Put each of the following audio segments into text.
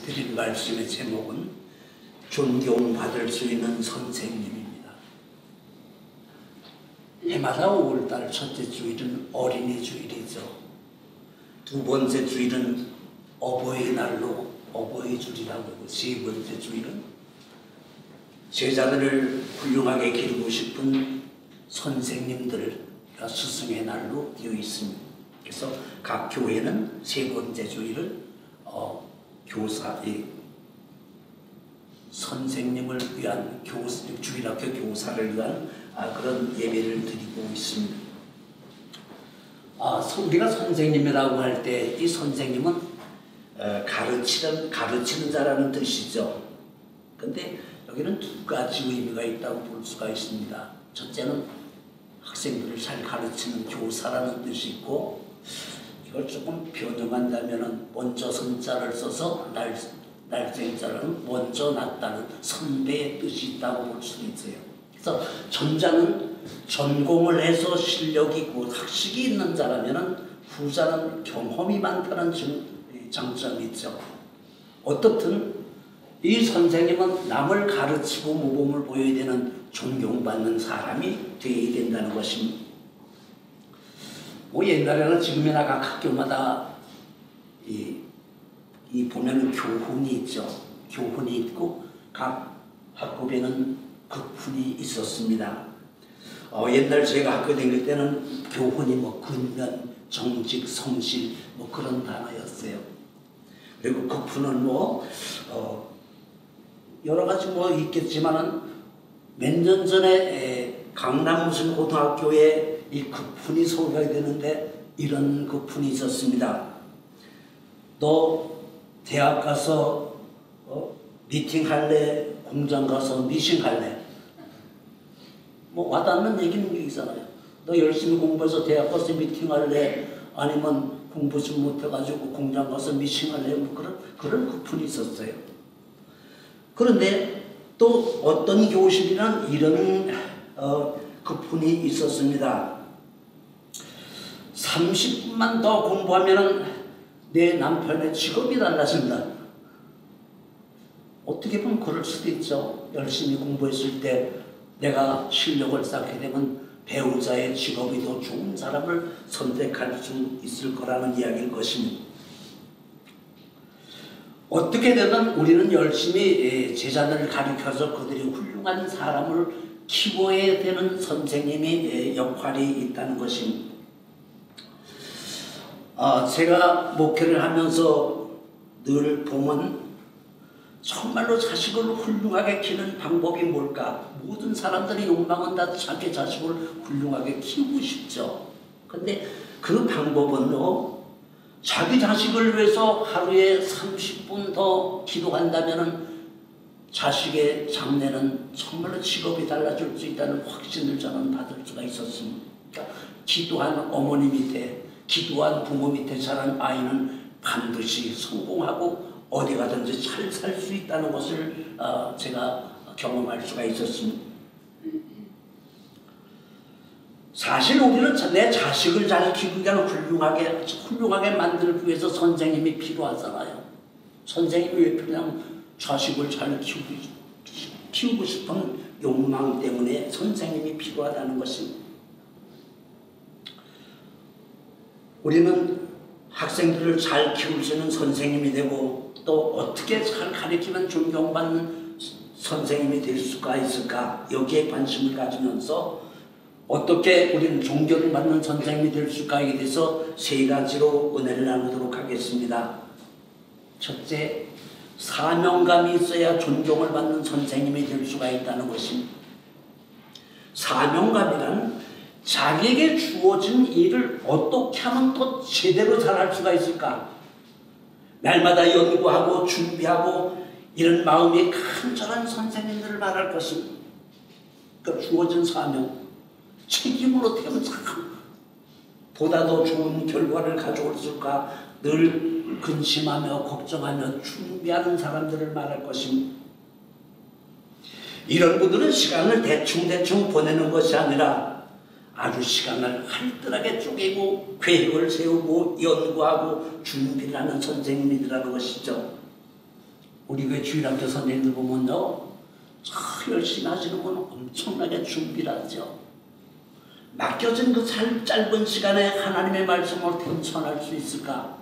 드린 말씀의 제목은 존경받을 수 있는 선생님입니다. 해마다 5월달 첫째 주일은 어린이 주일이죠. 두 번째 주일은 어버이날로 어버이주일이라고 하고, 세 번째 주일은 제자들을 훌륭하게 기르고 싶은 선생님들, 스승의 날로 되어 있습니다. 그래서 각 교회는 세 번째 주일을 선생님을 위한 주일학교 교사를 위한 그런 예배를 드리고 있습니다. 우리가 선생님이라고 할 때 이 선생님은 가르치는 자라는 뜻이죠. 근데 여기는 두 가지 의미가 있다고 볼 수가 있습니다. 첫째는 학생들을 잘 가르치는 교사라는 뜻이 있고, 이걸 조금 변형한다면 먼저 선자를 써서 날생자는 먼저 났다는 선배의 뜻이 있다고 볼 수 있어요. 그래서 전자는 전공을 해서 실력이 있고 학식이 있는 자라면 후자는 경험이 많다는 장점이 있죠. 어떻든 이 선생님은 남을 가르치고 모범을 보여야 되는 존경받는 사람이 되어야 된다는 것입니다. 옛날에는 지금이나 각 학교마다 보면은 교훈이 있죠. 교훈이 있고 각 학급에는 극훈이 있었습니다. 옛날 제가 학교 다닐 때는 교훈이 근면, 정직, 성실 그런 단어였어요. 그리고 극훈은 여러 가지 있겠지만은 몇 년 전에 강남 무슨 고등학교에 이 극훈이 소개가 되는데 이런 극훈이 있었습니다. 너 대학 가서 미팅 할래? 공장 가서 미팅 할래? 와닿는 얘기는 있잖아요. 너 열심히 공부해서 대학 가서 미팅 할래? 아니면 공부 좀 못해가지고 공장 가서 미팅 할래? 그런 극훈이 있었어요. 그런데 또 어떤 교실이란 이런 극훈이 있었습니다. 30분만 더 공부하면 내 남편의 직업이 달라진다. 어떻게 보면 그럴 수도 있죠. 열심히 공부했을 때 내가 실력을 쌓게 되면 배우자의 직업이 더 좋은 사람을 선택할 수 있을 거라는 이야기일 것입니다. 어떻게 되든 우리는 열심히 제자들을 가르쳐서 그들이 훌륭한 사람을 키워야 되는 선생님의 역할이 있다는 것입니다. 제가 목회를 하면서 늘 보면 정말로 자식을 훌륭하게 키우는 방법이 뭘까? 모든 사람들의 욕망은 다 자기 자식을 훌륭하게 키우고 싶죠. 근데 그 방법은 자기 자식을 위해서 하루에 30분 더 기도한다면 자식의 장래는 정말로 직업이 달라질 수 있다는 확신을 저는 받을 수가 있었습니다. 그러니까 기도한 어머니 밑에, 기도한 부모 밑에 자란 아이는 반드시 성공하고 어디 가든지 잘 살 수 있다는 것을 제가 경험할 수가 있었습니다. 사실 우리는 내 자식을 잘 키우기 위한 훌륭하게 만들기 위해서 선생님이 필요하잖아요. 선생님이 왜 필요하냐면 자식을 잘 키우고 싶은 욕망 때문에 선생님이 필요하다는 것입니다. 우리는 학생들을 잘 키울 수 있는 선생님이 되고 또 어떻게 잘 가르치면 존경받는 선생님이 될 수가 있을까? 여기에 관심을 가지면서 어떻게 우리는 존경을 받는 선생님이 될 수가에 대해서 세 가지로 은혜를 나누도록 하겠습니다. 첫째, 사명감이 있어야 존경을 받는 선생님이 될 수가 있다는 것입니다. 사명감이란 자기에게 주어진 일을 어떻게 하면 더 제대로 잘할 수가 있을까? 날마다 연구하고 준비하고 이런 마음이 간절한 선생님들을 말할 것입니다. 그러니까 주어진 사명, 책임을 어떻게 하면 보다 더 좋은 결과를 가져올까 늘 근심하며 걱정하며 준비하는 사람들을 말할 것입니다. 이런 분들은 시간을 대충 보내는 것이 아니라 아주 시간을 알뜰하게 쪼개고 계획을 세우고 연구하고 준비를 하는 선생님이라는 것이죠. 우리 그 주일학교 선생님들 보면요, 참 열심히 하시는 분 엄청나게 준비를 하죠. 맡겨진 그 짧은 시간에 하나님의 말씀을 전할 수 있을까?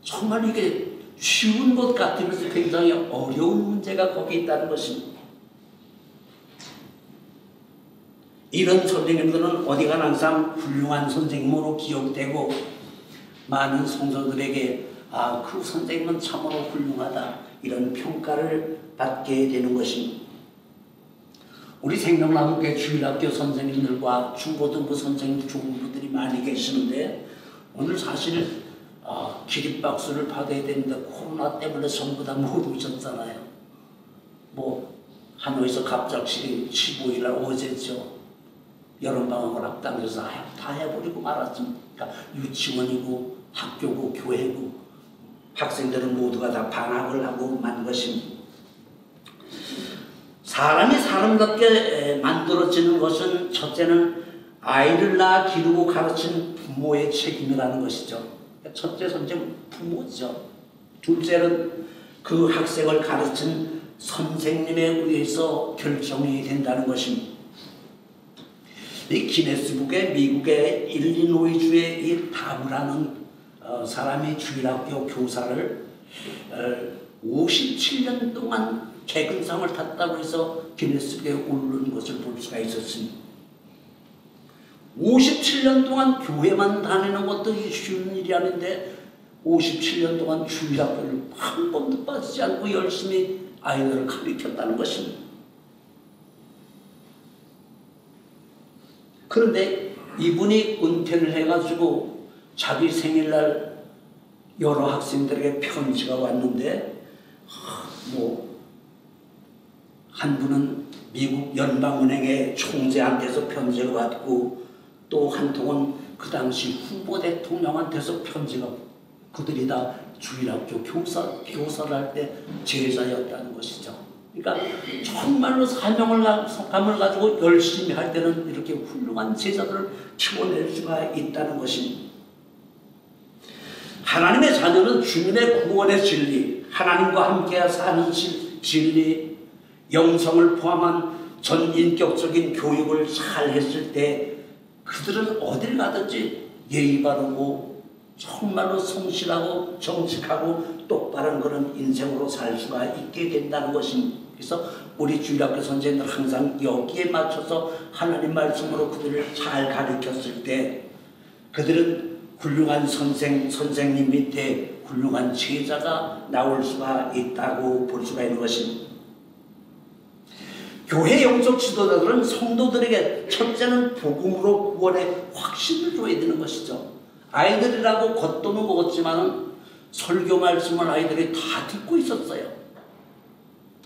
정말 이게 쉬운 것 같으면서 굉장히 어려운 문제가 거기 있다는 것입니다. 이런 선생님들은 어디가 항상 훌륭한 선생님으로 기억되고 많은 성도들에게 그 선생님은 참으로 훌륭하다 이런 평가를 받게 되는 것입니다. 우리 생명나무교회 주일학교 선생님들과 중고등부 선생님, 중고등부들이 많이 계시는데 오늘 사실 기립박수를 받아야 되는데 코로나 때문에 전부 다 못 오셨잖아요. 뭐 하노이에서 갑작스레 15일날 어제죠. 여름방학을 앞당겨서 다 해버리고 말았습니다. 그러니까 유치원이고 학교고 교회고 학생들은 모두가 다 방학을 하고 만 것입니다. 사람이 사람답게 만들어지는 것은 첫째는 아이를 낳아 기르고 가르친 부모의 책임이라는 것이죠. 첫째 선생은 부모죠. 둘째는 그 학생을 가르친 선생님에 의해서 결정이 된다는 것입니다. 이 기네스북에 미국의 일리노이주의 이 다브라는 사람이 주일학교 교사를 57년 동안 개근상을 탔다고 해서 기네스북에 오르는 것을 볼 수가 있었습니다. 57년 동안 교회만 다니는 것도 쉬운 일이 아닌데 57년 동안 주일학교를 한 번도 빠지지 않고 열심히 아이들을 가르쳤다는 것입니다. 그런데 이분이 은퇴를 해가지고 자기 생일날 여러 학생들에게 편지가 왔는데 한 분은 미국 연방은행의 총재한테서 편지가 왔고 또 한 통은 그 당시 후보 대통령한테서 편지가 그들이 다 주일학교 교사를 할 때 제자였다는 것이죠. 그러니까 정말로 사명감을 가지고 열심히 할 때는 이렇게 훌륭한 제자들을 키워낼 수가 있다는 것입니다. 하나님의 자녀는 주님의 구원의 진리, 하나님과 함께 사는 진리, 영성을 포함한 전인격적인 교육을 잘 했을 때 그들은 어딜 가든지 예의 바르고 정말로 성실하고 정직하고 똑바른 그런 인생으로 살 수가 있게 된다는 것입니다. 그래서 우리 주일학교 선생님들 항상 여기에 맞춰서 하나님 말씀으로 그들을 잘 가르쳤을 때 그들은 훌륭한 선생님 밑에 훌륭한 제자가 나올 수가 있다고 볼 수가 있는 것입니다. 교회 영적 지도자들은 성도들에게 첫째는 복음으로 구원의 확신을 줘야 되는 것이죠. 아이들이라고 겉도는 것 같지만 설교 말씀을 아이들이 다 듣고 있었어요.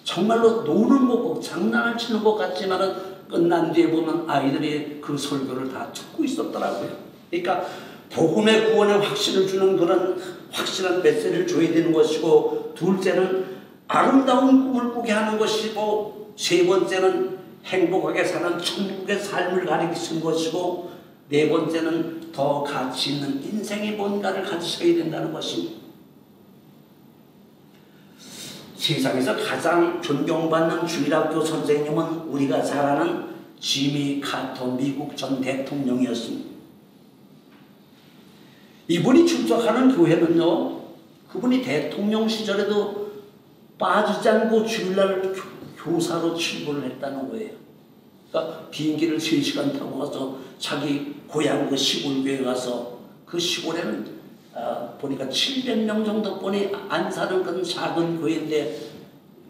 정말로 노는 거고 장난을 치는 것 같지만 끝난 뒤에 보면 아이들이 그 설교를 다 듣고 있었더라고요. 그러니까 복음의 구원의 확신을 주는 그런 확실한 메시지를 줘야 되는 것이고, 둘째는 아름다운 꿈을 꾸게 하는 것이고, 세 번째는 행복하게 사는 천국의 삶을 가리키는 것이고, 네 번째는 더 가치 있는 인생이 뭔가를 가지셔야 된다는 것입니다. 세상에서 가장 존경받는 주일학교 선생님은 우리가 잘 아는 지미 카터 미국 전 대통령이었습니다. 이분이 출석하는 교회는요, 그분이 대통령 시절에도 빠지지 않고 주일날 교사로 출근을 했다는 거예요. 그러니까 비행기를 3시간 타고 가서 자기 고향 그 시골교회 가서, 그 시골에는 보니까 700명 정도뿐이 안 사는 그런 작은 교회인데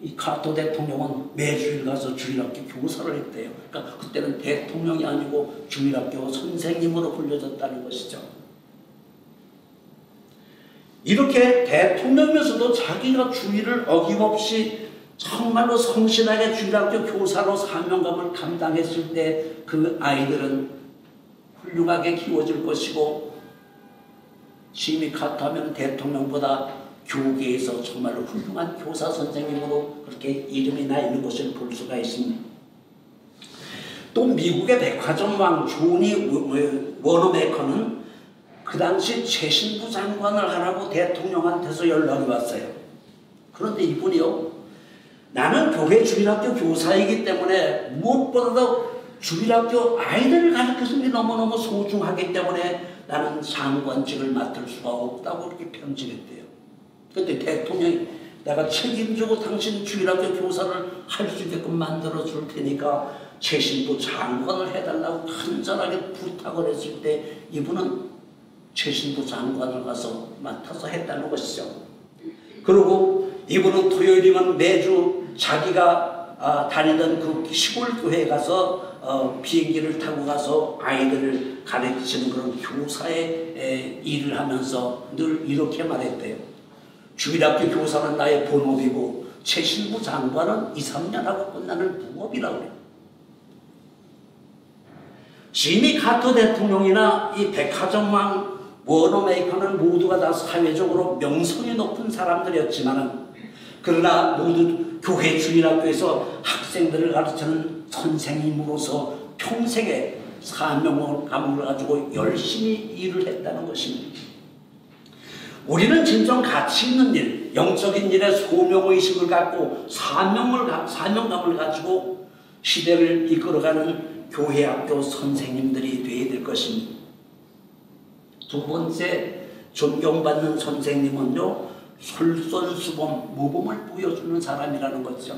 이 카토 대통령은 매주일 가서 주일학교 교사를 했대요. 그러니까 그때는 대통령이 아니고 주일학교 선생님으로 불려졌다는 것이죠. 이렇게 대통령이면서도 자기가 주일을 어김없이 정말로 성실하게 주일학교 교사로 사명감을 감당했을 때 그 아이들은 훌륭하게 키워질 것이고, 지미 카터하면 대통령보다 교계에서 정말로 훌륭한 교사 선생님으로 그렇게 이름이 나 있는 것을 볼 수가 있습니다. 또 미국의 백화점 왕 조니 워너메커는 그 당시 재신부 장관을 하라고 대통령한테서 연락이 왔어요. 그런데 이분이요, 나는 교회 주일학교 교사이기 때문에 무엇보다도 주일학교 아이들을 가르치는 게 너무너무 소중하기 때문에 나는 장관직을 맡을 수가 없다고 그렇게 편지했대요. 그런데 대통령이 내가 책임지고 당신 주일학교 교사를 할 수 있게끔 만들어 줄 테니까 최신부 장관을 해달라고 간절하게 부탁을 했을 때 이분은 최신부 장관을 가서 맡아서 했다는 것이죠. 그리고 이분은 토요일이면 매주 자기가 다니던 그 시골 교회에 가서 비행기를 타고 가서 아이들을 가르치는 그런 교사의 일을 하면서 늘 이렇게 말했대요. 주일학교 교사는 나의 본업이고 최신부 장관은 2, 3년 하고 끝나는 부업이라고 그래요. 지미 카터 대통령이나 이 백화점왕 워너메이커는 모두가 다 사회적으로 명성이 높은 사람들이었지만 그러나 모두 교회 주일학교에서 학생들을 가르치는 선생님으로서 평생의 사명감을 가지고 열심히 일을 했다는 것입니다. 우리는 진정 가치 있는 일, 영적인 일에 소명의식을 갖고 사명감을 가지고 시대를 이끌어가는 교회 학교 선생님들이 되어야 될 것입니다. 두 번째 존경받는 선생님은요, 솔선수범, 모범을 보여주는 사람이라는 거죠.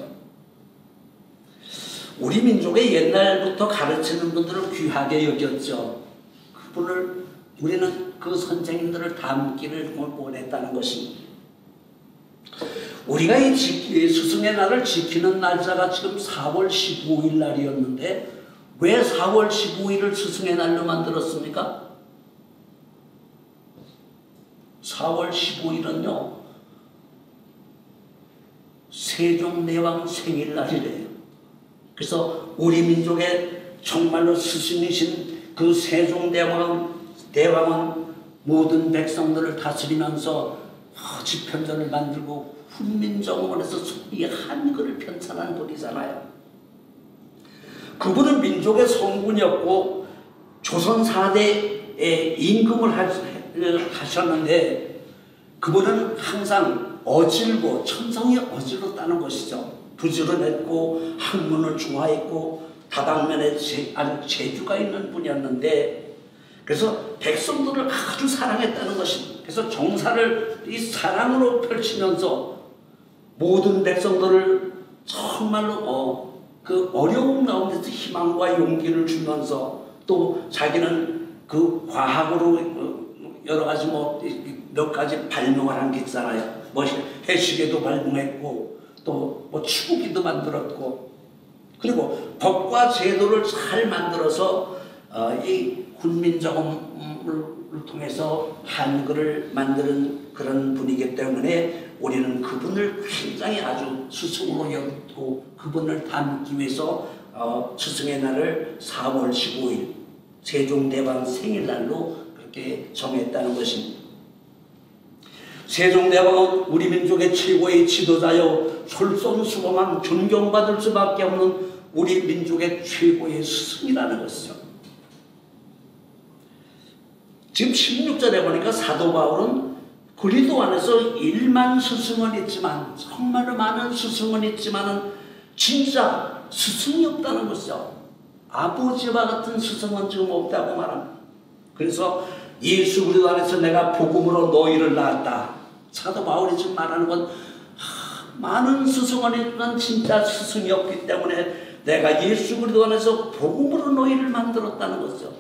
우리 민족의 옛날부터 가르치는 분들을 귀하게 여겼죠. 그분을 우리는 그 선생님들을 닮기를 원했다는 것입니다. 우리가 이 스승의 날을 지키는 날짜가 지금 4월 15일 날이었는데 왜 4월 15일을 스승의 날로 만들었습니까? 4월 15일은요, 세종대왕 생일날이래요. 그래서 우리 민족의 정말로 스승이신 그 세종대왕은 모든 백성들을 다스리면서 집현전을 만들고 훈민정음을 해서 소위 한글을 편찬한 분이잖아요. 그분은 민족의 성군이었고 조선 4대의 임금을 하셨는데 그분은 항상 어질고 천성이 어질었다는 것이죠. 부지런했고 학문을 좋아했고 다방면에 아주 재주가 있는 분이었는데 그래서 백성들을 아주 사랑했다는 것입니다. 그래서 정사를 이 사랑으로 펼치면서 모든 백성들을 정말로 그 어려움 가운데서 희망과 용기를 주면서 또 자기는 그 과학으로 여러 가지 몇 가지 발명을 한 게 있잖아요. 해시계도 발명했고 또 추구기도 만들었고 그리고 법과 제도를 잘 만들어서 이 훈민정음을 통해서 한글을 만드는 그런 분이기 때문에 우리는 그분을 굉장히 아주 스승으로 여기고 그분을 닮기 위해서 스승의 날을 4월 15일 세종대왕 생일날로 그렇게 정했다는 것입니다. 세종대왕은 우리 민족의 최고의 지도자여 솔선수범한 존경받을 수밖에 없는 우리 민족의 최고의 스승이라는 것이죠. 지금 16절에 보니까 사도 바울은 그리스도 안에서 1만 스승은 있지만 정말로 많은 스승은 있지만 진짜 스승이 없다는 것이죠. 아버지와 같은 스승은 지금 없다고 말합니다. 그래서 예수 그리스도 안에서 내가 복음으로 너희를 낳았다. 사도 바울이 지금 말하는 건 많은 스승은 있지만 진짜 스승이 없기 때문에 내가 예수 그리스도 안에서 복음으로 너희를 만들었다는 것이죠.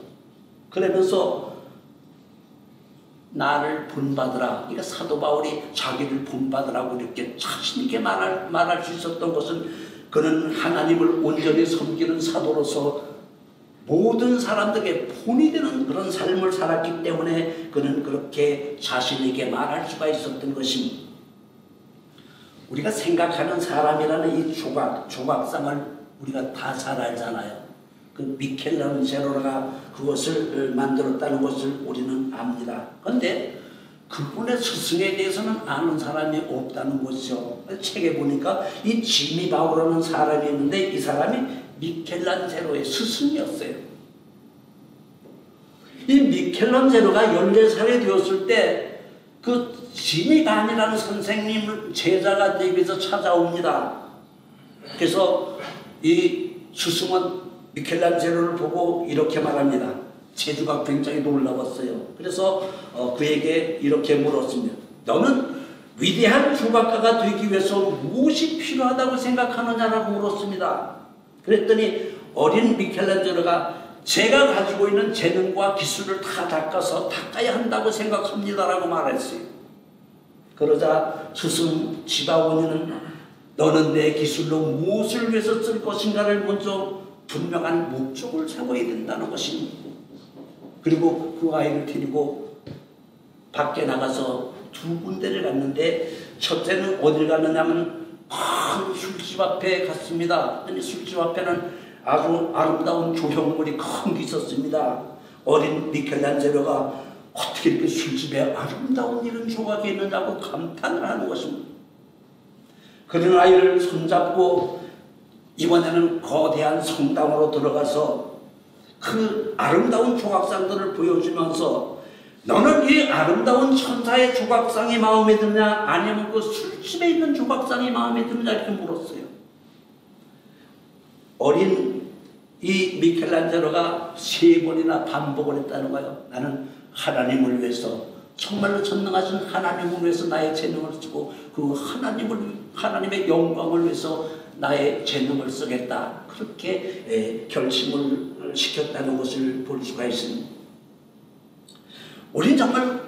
그러면서 나를 본받으라. 그러니까 사도 바울이 자기를 본받으라고 이렇게 자신 있게 말할 수 있었던 것은 그는 하나님을 온전히 섬기는 사도로서 모든 사람들에게 본이 되는 그런 삶을 살았기 때문에 그는 그렇게 자신 있게 말할 수가 있었던 것입니다. 우리가 생각하는 사람이라는 이 조각상을 우리가 다 잘 알잖아요. 그 미켈란젤로가 그것을 만들었다는 것을 우리는 압니다. 그런데 그분의 스승에 대해서는 아는 사람이 없다는 것이죠. 책에 보니까 이 지미 바우라는 사람이 있는데 이 사람이 미켈란젤로의 스승이었어요. 이 미켈란젤로가 14살이 되었을 때 그 지미 간이라는 선생님을 제자가 되기 위해서 찾아옵니다. 그래서 이 스승은 미켈란젤로를 보고 이렇게 말합니다. 재주가 굉장히 놀라웠어요. 그래서 그에게 이렇게 물었습니다. 너는 위대한 조각가가 되기 위해서 무엇이 필요하다고 생각하느냐라고 물었습니다. 그랬더니 어린 미켈란젤로가 제가 가지고 있는 재능과 기술을 다 닦아야 한다고 생각합니다라고 말했어요. 그러자 스승 지바오니는 너는 내 기술로 무엇을 위해서 쓸 것인가를 먼저 분명한 목적을 세워야 된다는 것입니다. 그리고 그 아이를 데리고 밖에 나가서 두 군데를 갔는데 첫째는 어딜 갔느냐면 큰 술집 앞에 갔습니다. 술집 앞에는 아주 아름다운 조형물이 큰 게 있었습니다. 어린 미켈란젤로가 어떻게 이렇게 술집에 아름다운 이런 조각이 있느냐고 감탄을 하는 것입니다. 그런 아이를 손잡고 이번에는 거대한 성당으로 들어가서 그 아름다운 조각상들을 보여주면서 너는 이 아름다운 천사의 조각상이 마음에 드냐 아니면 그 술집에 있는 조각상이 마음에 드냐 이렇게 물었어요. 어린 이 미켈란젤로가 3번이나 반복을 했다는 거예요. 나는 하나님을 위해서, 정말로 전능하신 하나님을 위해서 나의 재능을 쓰고 그 하나님의 영광을 위해서 나의 재능을 쓰겠다. 그렇게 결심을 시켰다는 것을 볼 수가 있습니다. 우리는 정말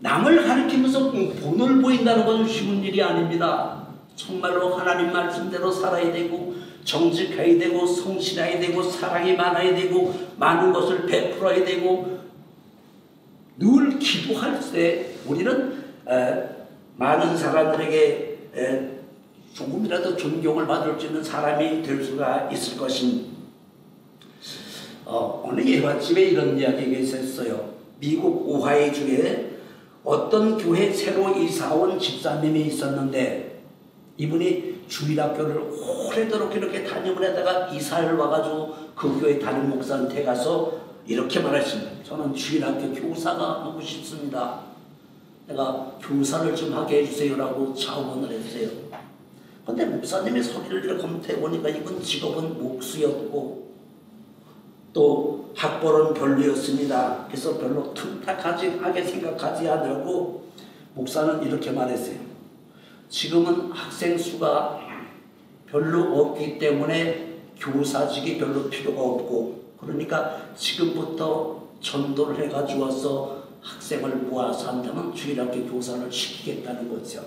남을 가리키면서 본을 보인다는 것은 쉬운 일이 아닙니다. 정말로 하나님 말씀대로 살아야 되고 정직해야 되고 성실해야 되고 사랑이 많아야 되고 많은 것을 베풀어야 되고 늘 기도할 때 우리는 많은 사람들에게 조금이라도 존경을 받을 수 있는 사람이 될 수가 있을 것입니다. 어느 예화집에 이런 이야기가 있었어요. 미국 오하이주에 어떤 교회 새로 이사온 집사님이 있었는데 이분이 주일학교를 오래도록 이렇게 담임을 하다가 이사를 와가지고 그 교회 담임 목사한테 가서 이렇게 말했습니다. 저는 주일학교 교사가 하고 싶습니다. 내가 교사를 좀 하게 해주세요라고 자원을 했어요. 근데 목사님의 소리를 이렇게 검토해보니까 이분 직업은 목수였고 또 학벌은 별로였습니다. 그래서 별로 틈탁하게 생각하지 않으려고 목사는 이렇게 말했어요. 지금은 학생 수가 별로 없기 때문에 교사직이 별로 필요가 없고 그러니까 지금부터 전도를 해가지고서 학생을 모아서 한다면 주일학교 교사를 시키겠다는 거죠.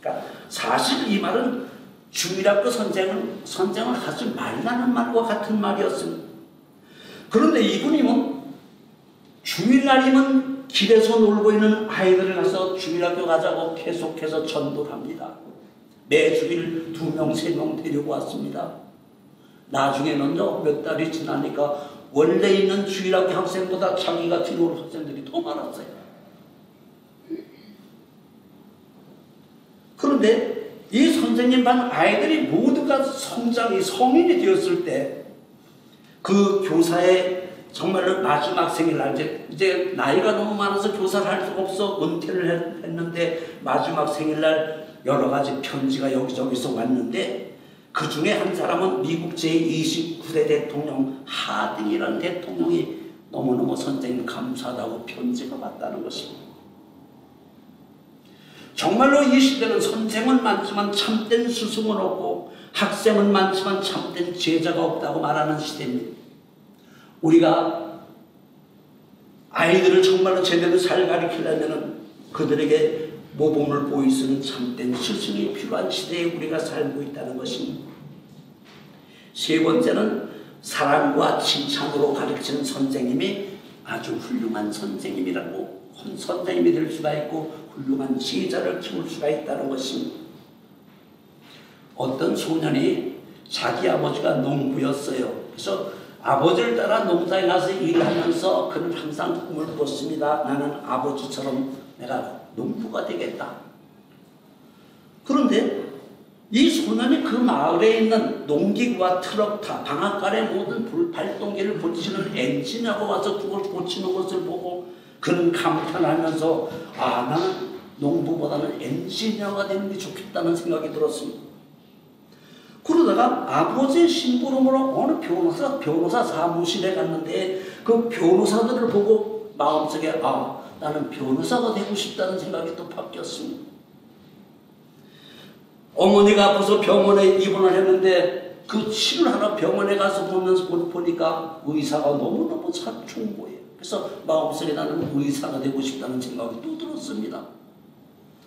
그러니까 사실 이 말은 주일학교 선생을 하지 말라는 말과 같은 말이었습니다. 그런데 이분이면 주일날이면 길에서 놀고 있는 아이들을 가서 주일학교 가자고 계속해서 전도를 합니다. 매 주일 2명, 3명 데리고 왔습니다. 나중에는요, 몇 달이 지나니까 원래 있는 주일학교 학생보다 자기가 들어올 학생들이 더 많았어요. 그런데 이 선생님 반 아이들이 모두가 성인이 되었을 때 그 교사의 정말로 마지막 생일날 이제 나이가 너무 많아서 교사를 할 수가 없어 은퇴를 했는데 마지막 생일날 여러 가지 편지가 여기저기서 왔는데 그 중에 한 사람은 미국 제29대 대통령 하딩이라는 대통령이 너무너무 선생님 감사하다고 편지가 왔다는 것입니다. 정말로 이 시대는 선생은 많지만 참된 스승은 없고 학생은 많지만 참된 제자가 없다고 말하는 시대입니다. 우리가 아이들을 정말로 제대로 잘 가르치려면 그들에게 모범을 보이는 참된 스승이 필요한 시대에 우리가 살고 있다는 것입니다. 세 번째는 사랑과 칭찬으로 가르치는 선생님이 아주 훌륭한 선생님이라고 선생님이 될 수가 있고 훌륭한 제자를 키울 수가 있다는 것입니다. 어떤 소년이 자기 아버지가 농부였어요. 그래서 아버지를 따라 농사에 가서 일을 하면서 그는 항상 꿈을 꿨습니다. 나는 아버지처럼 내가 농부가 되겠다. 그런데 이 소년이 그 마을에 있는 농기구와 트럭타, 방앗간의 모든 발동기를 고치는 엔지니어가 와서 그걸 고치는 것을 보고 그는 감탄하면서 아, 나는 농부보다는 엔지니어가 되는 게 좋겠다는 생각이 들었습니다. 그러다가 아버지의 심부름으로 어느 변호사 사무실에 갔는데 그 변호사들을 보고 마음속에 아, 나는 변호사가 되고 싶다는 생각이 또 바뀌었습니다. 어머니가 아파서 병원에 입원을 했는데 그 치료하러 병원에 가서 보니까 의사가 너무너무 참 좋은 거예요. 그래서 마음속에 나는 의사가 되고 싶다는 생각이 또 들었습니다.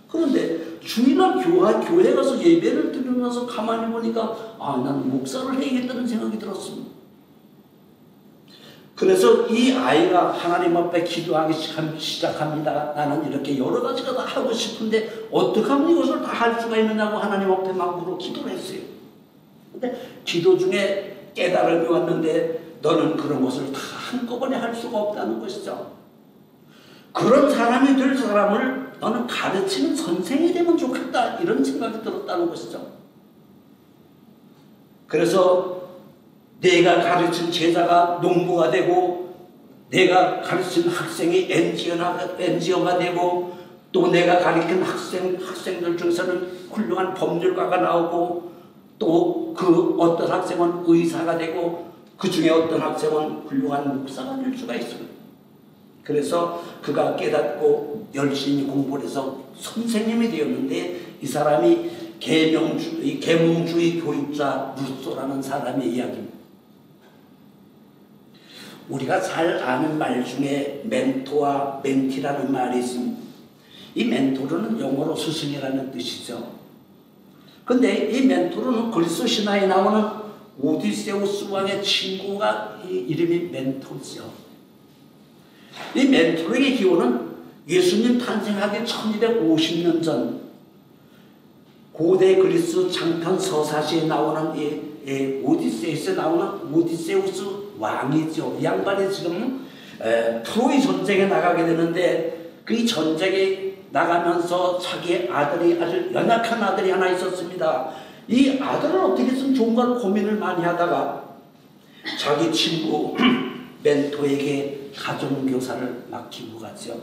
그런데 주일날 교회 가서 예배를 드리고 나서 가만히 보니까 아, 나는 목사를 해야겠다는 생각이 들었습니다. 그래서 이 아이가 하나님 앞에 기도하기 시작합니다. 나는 이렇게 여러 가지가 다 하고 싶은데 어떻게 하면 이것을 다 할 수가 있느냐고 하나님 앞에 막 물어 기도를 했어요. 근데 기도 중에 깨달음이 왔는데 너는 그런 것을 다 한꺼번에 할 수가 없다는 것이죠. 그런 사람이 될 사람을 너는 가르치는 선생이 되면 좋겠다 이런 생각이 들었다는 것이죠. 그래서 내가 가르친 제자가 농부가 되고 내가 가르친 학생이 엔지니어가 되고 또 내가 가르친 학생들 중에서는 훌륭한 법률가가 나오고 또 그 어떤 학생은 의사가 되고 그 중에 어떤 학생은 훌륭한 목사가 될 수가 있습니다. 그래서 그가 깨닫고 열심히 공부를 해서 선생님이 되었는데 이 사람이 계몽주의 교육자 루소라는 사람의 이야기입니다. 우리가 잘 아는 말 중에 멘토와 멘티라는 말이 있습니다. 이 멘토르는 영어로 스승이라는 뜻이죠. 근데 이 멘토르는 그리스 신화에 나오는 오디세우스 왕의 친구가 이름이 멘토르죠. 이 멘토르의 기원은 예수님 탄생하기 1250년 전 고대 그리스 장편 서사시에 나오는 오디세우스에 나오는 오디세우스 왕이죠. 이 양반이 지금 트로이 전쟁에 나가게 되는데 그 전쟁에 나가면서 자기의 아들이 아주 연약한 아들이 하나 있었습니다. 이 아들을 어떻게 했으면 좋은가 고민을 많이 하다가 자기 친구 멘토에게 가정교사를 맡기고 가죠.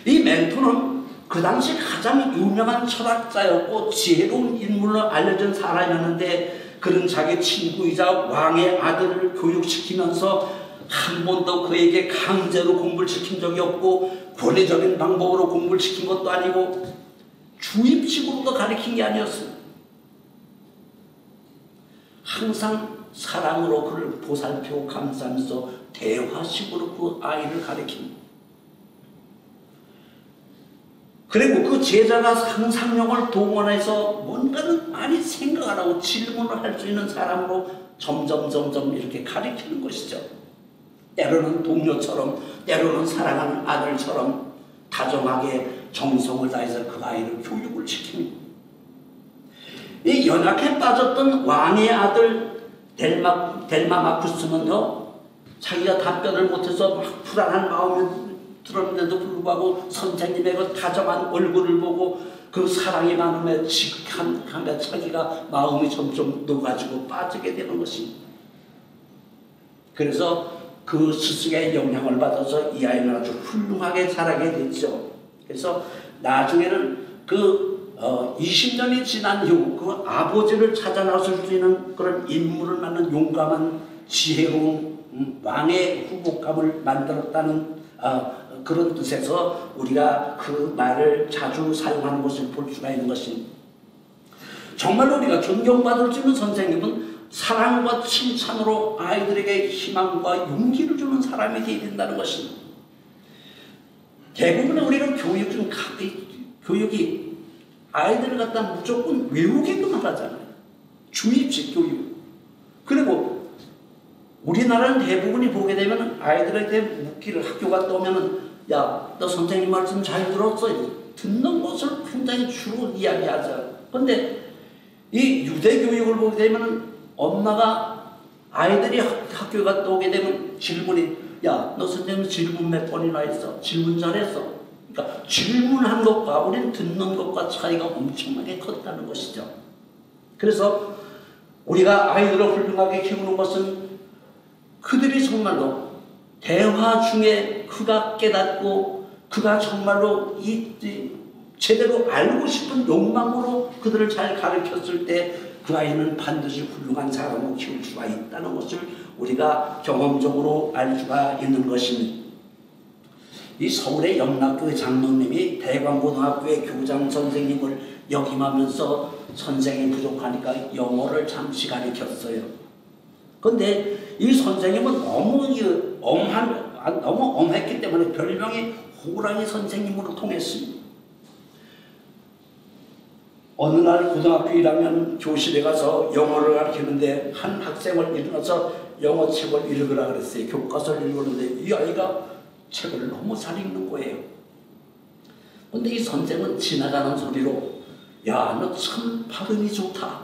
이 멘토는 그 당시 가장 유명한 철학자였고 지혜로운 인물로 알려진 사람이었는데 그는 자기 친구이자 왕의 아들을 교육시키면서 한 번도 그에게 강제로 공부를 시킨 적이 없고 권위적인 방법으로 공부를 시킨 것도 아니고 주입식으로도 가르친 게 아니었어요. 항상 사랑으로 그를 보살피고 감싸면서 대화식으로 그 아이를 가르칩니다. 그리고 그 제자가 상상력을 동원해서 뭔가를 많이 생각 안 하고 질문을 할 수 있는 사람으로 점점 이렇게 가르치는 것이죠. 때로는 동료처럼 때로는 사랑하는 아들처럼 다정하게 정성을 다해서 그 아이를 교육을 시킵니다. 이 연약해 빠졌던 왕의 아들 델마마쿠스는요, 자기가 답변을 못해서 막 불안한 마음이 들었는데도 불구하고 선생님의 그 다정한 얼굴을 보고 그 사랑의 마음에 지극하며 자기가 마음이 점점 녹아지고 빠지게 되는 것입니다. 그래서 그 스승의 영향을 받아서 이 아이는 아주 훌륭하게 자라게 됐죠. 그래서 나중에는 20년이 지난 후 그 아버지를 찾아 나설 수 있는 그런 인물을 만난 용감한 지혜로운 왕의 후복감을 만들었다는 그런 뜻에서 우리가 그 말을 자주 사용하는 것을 볼 수가 있는 것입니다. 정말로 우리가 존경받을 수 있는 선생님은 사랑과 칭찬으로 아이들에게 희망과 용기를 주는 사람이 되어야 된다는 것입니다. 대부분의 우리가 교육이 아이들을 갖다 무조건 외우게만 하잖아요. 주입식 교육. 그리고 우리나라는 대부분이 보게 되면 아이들한테 묻기를 학교 갔다 오면은 야, 너 선생님 말씀 잘 들었어? 듣는 것을 굉장히 주로 이야기하죠. 근데 이 유대교육을 보게 되면 엄마가 아이들이 학교 갔다 오게 되면 질문이 야, 너 선생님 질문 몇 번이나 했어? 질문 잘했어? 그러니까 질문한 것과 우리는 듣는 것과 차이가 엄청나게 컸다는 것이죠. 그래서 우리가 아이들을 훌륭하게 키우는 것은 그들이 정말로 대화 중에 그가 깨닫고 그가 정말로 제대로 알고 싶은 욕망으로 그들을 잘 가르쳤을 때 그 아이는 반드시 훌륭한 사람으로 키울 수가 있다는 것을 우리가 경험적으로 알 수가 있는 것입니다. 이 서울의 영락교회 장로님이 대광고등학교의 교장 선생님을 역임하면서 선생이 부족하니까 영어를 잠시 가르쳤어요. 그런데 이 선생님은 너무 엄했기 때문에 별명이 호랑이 선생님으로 통했습니다. 어느 날 고등학교 1학년 교실에 가서 영어를 가르치는데 한 학생을 일어나서 영어책을 읽으라 그랬어요. 교과서를 읽었는데 이 아이가 책을 너무 잘 읽는 거예요. 그런데 이 선생은 지나가는 소리로 야, 너 참 발음이 좋다.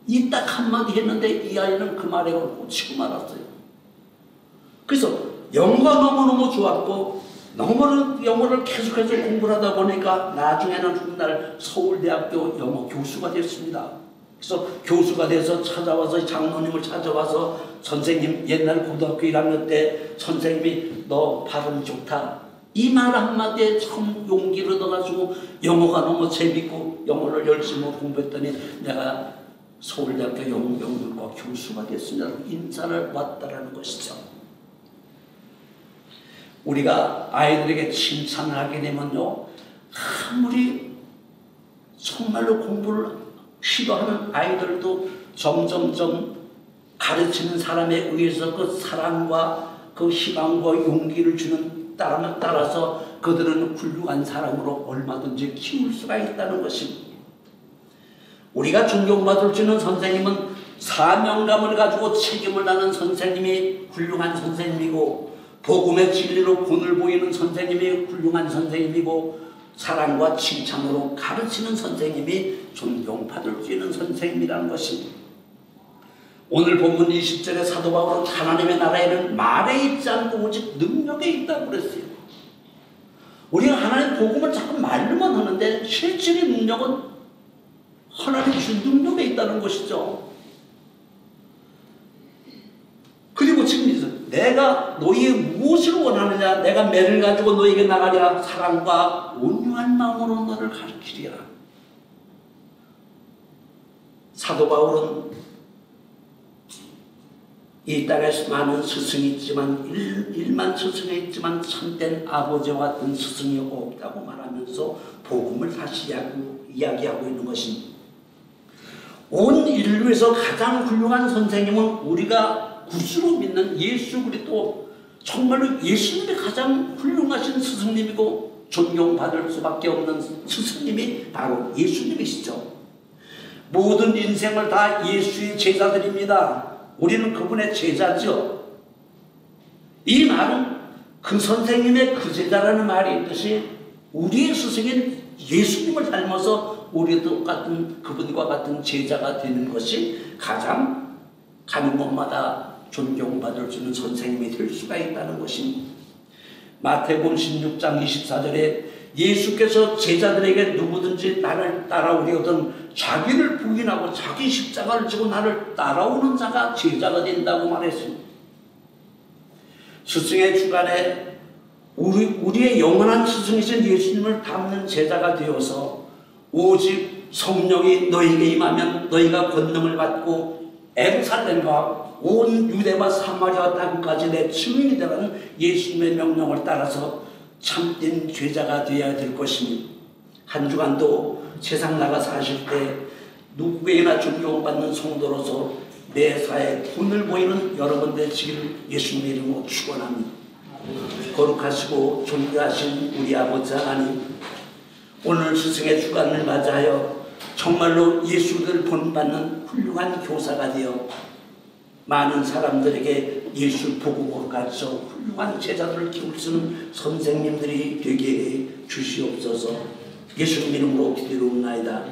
이 딱 한마디 했는데 이 아이는 그 말에 꽂히고 말았어요. 그래서 영어가 너무너무 좋았고 영어를 계속해서 공부를 하다 보니까 나중에는 훗날 서울대학교 영어 교수가 됐습니다. 그래서 교수가 돼서 찾아와서 장로님을 찾아와서 선생님 옛날 고등학교 1학년 때 선생님이 너 발음 좋다. 이 말 한마디에 참 용기를 얻어가지고 영어가 너무 재밌고 영어를 열심히 공부했더니 내가 서울대학교 영문과 교수가 됐습니다. 인사를 받았다는 것이죠. 우리가 아이들에게 칭찬을 하게 되면요, 아무리 정말로 공부를 싫어하는 아이들도 점점점 가르치는 사람에 의해서 그 사랑과 그 희망과 용기를 주는 따라서 그들은 훌륭한 사람으로 얼마든지 키울 수가 있다는 것입니다. 우리가 존경받을 수 있는 선생님은 사명감을 가지고 책임을 다하는 선생님이 훌륭한 선생님이고, 복음의 진리로 본을 보이는 선생님이 훌륭한 선생님이고, 사랑과 칭찬으로 가르치는 선생님이 존경받을 수 있는 선생님이라는 것입니다. 오늘 본문 20절에 사도 바울은 하나님의 나라에는 말에 있지 않고 오직 능력에 있다고 그랬어요. 우리가 하나님 복음을 자꾸 말로만 하는데 실질의 능력은 하나님 주신 능력에 있다는 것이죠. 그리고 지금 내가 너희의 무엇을 원하느냐, 내가 매를 가지고 너희에게 나가랴, 사랑과 온유한 마음으로 너를 가르치리라. 사도 바울은 이 땅에서 많은 스승이 있지만 일만 스승이 있지만 참된 아버지와 같은 스승이 없다고 말하면서 복음을 다시 이야기하고 있는 것입니다. 온 인류에서 가장 훌륭한 선생님은 우리가 구주로 믿는 예수 그리스도, 정말로 예수님이 가장 훌륭하신 스승님이고 존경받을 수밖에 없는 스승님이 바로 예수님이시죠. 모든 인생을 다 예수의 제자들입니다. 우리는 그분의 제자죠. 이 말은 그 선생님의 그 제자라는 말이 있듯이 우리의 스승인 예수님을 닮아서 우리도 그분과 같은 제자가 되는 것이 가장 가는 곳마다 존경받을 수 있는 선생님이 될 수가 있다는 것입니다. 마태복음 16장 24절에 예수께서 제자들에게 누구든지 나를 따라오려거든 자기를 부인하고 자기 십자가를 지고 나를 따라오는 자가 제자가 된다고 말했습니다. 스승의 주관에 우리의 영원한 스승이신 예수님을 닮는 제자가 되어서 오직 성령이 너희에게 임하면 너희가 권능을 받고 예루살렘과 온 유대와 사마리아 땅까지 내 증인이 되라는 예수님의 명령을 따라서 참된 제자가 되어야 될 것입니다. 한 주간도 세상 나가 사실 때 누구에게나 존경받는 성도로서 매사에 본을 보이는 여러분 되시기를 예수님의 이름으로 축원합니다. 거룩하시고 존귀하신 우리 아버지 하나님, 오늘 스승의 주간을 맞이하여 정말로 예수를 본받는 훌륭한 교사가 되어 많은 사람들에게 예수 복음으로 가르쳐 훌륭한 제자들을 키울 수 있는 선생님들이 되게 해 주시옵소서. 예수님 이름으로 기도하옵나이다.